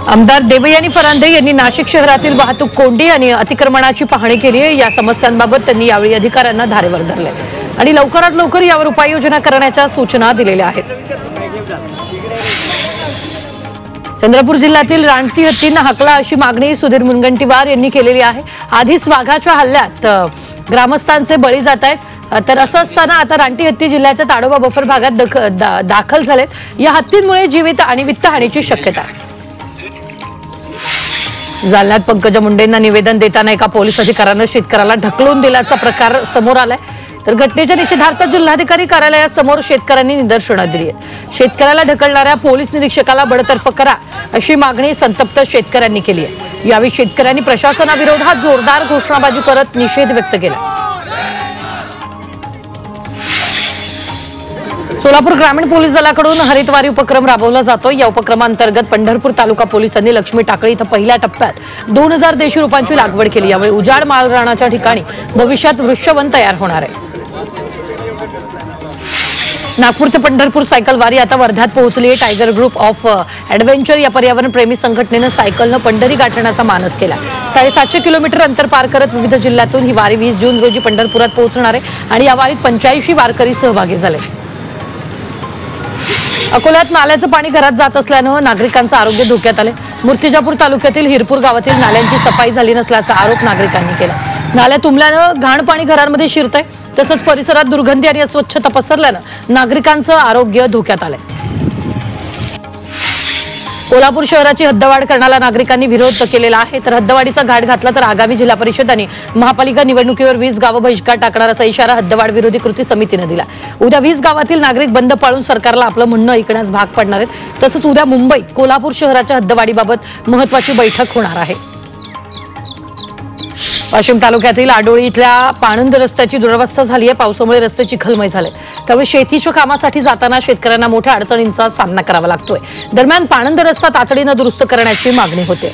आमदार देवयानी फरांदे यांनी नाशिक शहरातील वाहतूक कोंडी आणि अतिक्रमणाची पाहणी केली आहे। या समस्यांबाबत त्यांनी यावेळी अधिकाऱ्यांना धारेवर धरले आणि लवकरात लवकर यावर उपाययोजना करण्याच्या सूचना दिलेल्या आहेत। चंद्रपूर जिल्ह्यातील रानटी हत्तींना हाकला अशी मागणी सुधीर मुनगंटीवार यांनी केलेली आहे। आधीच वाघाच्या हल्ल्यात ग्रामस्थांचे बळी जात आहेत, तर असं असताना आता रानटी हत्ती जिल्ह्याच्या ताडोबा बफर भागात दाखल झालेत। या हत्तींमुळे जीवित आणि वित्तहानीची शक्यता आहे। जालन्यात पंकजा मुंडेंना निवेदन देताना एका पोलीस अधिकाऱ्याने शेतकऱ्याला ढकलून दिल्याचा प्रकार समोर आलाय। तर घटनेच्या निषेधार्थ जिल्हाधिकारी कार्यालयासमोर शेतकऱ्यांनी निदर्शनं दिली आहेत। शेतकऱ्याला ढकलणाऱ्या पोलीस निरीक्षकाला बडतर्फ करा अशी मागणी संतप्त शेतकऱ्यांनी केली आहे। यावेळी शेतकऱ्यांनी प्रशासनाविरोधात जोरदार घोषणाबाजी करत निषेध व्यक्त केला। सोलापूर ग्रामीण पोलीस दलाकडून हरितवारी उपक्रम राबवला जातो। या उपक्रमांतर्गत पंढरपूर तालुका पोलिसांनी लक्ष्मी टाकळी इथं पहिल्या टप्प्यात 2000 देशी रोपांची लागवड केली। यामुळे उजाड माळरानाच्या ठिकाणी भविष्यात वृक्षवन तयार होणार आहे। नागपूर ते पंढरपूर सायकल वारी आता वर्ध्यात पोहोचली आहे। टायगर ग्रुप ऑफ ॲडव्हेंचर या पर्यावरण प्रेमी संघटनेनं सायकलनं पंढरी गाठण्याचा मानस केला। 750 किलोमीटर अंतर पार करत विविध जिल्ह्यातून ही वारी 20 जून रोजी पंढरपुरात पोहोचणार आहे आणि या वारीत 85 वारकरी सहभागी झाले। अकोल्यात नाल्याचं पाणी घरात जात असल्यानं नागरिकांचं आरोग्य धोक्यात आले। मूर्तिजापूर तालुक्यातील हिरपूर गावातील नाल्यांची सफाई झाली नसल्याचा आरोप नागरिकांनी केला। नाल्या तुंबल्यानं घाण पाणी घरांमध्ये शिरतंय, तसंच परिसरात दुर्गंधी आणि अस्वच्छता पसरल्यानं नागरिकांचं आरोग्य धोक्यात आलंय। कोल्हापूर शहराची हद्दवाढ करण्याला नागरिकांनी विरोध केलेला आहे। तर हद्दवाढीचा घाट घातला तर आगामी जिल्हा परिषद आणि महापालिका निवडणुकीवर 20 गावं बहिष्कार टाकणार असा इशारा हद्दवाढ विरोधी कृती समितीने दिला। उद्या 20 गावातील नागरिक बंद पाळून सरकारला आपलं म्हणणं ऐकण्यास भाग पडणार आहेत। तसंच उद्या मुंबईत कोल्हापूर शहराच्या हद्दवाढीबाबत महत्त्वाची बैठक होणार आहे। वाशिम तालुक्यातील आडोळी इथल्या पाणंद रस्त्याची दुरवस्था झाली आहे। पावसामुळे रस्ते चिखलमय झाले, त्यामुळे शेतीच्या कामासाठी जाताना शेतकऱ्यांना मोठ्या अडचणींचा सामना करावा लागतोय। दरम्यान पाणंद रस्ता तातडीनं दुरुस्त करण्याची मागणी होते।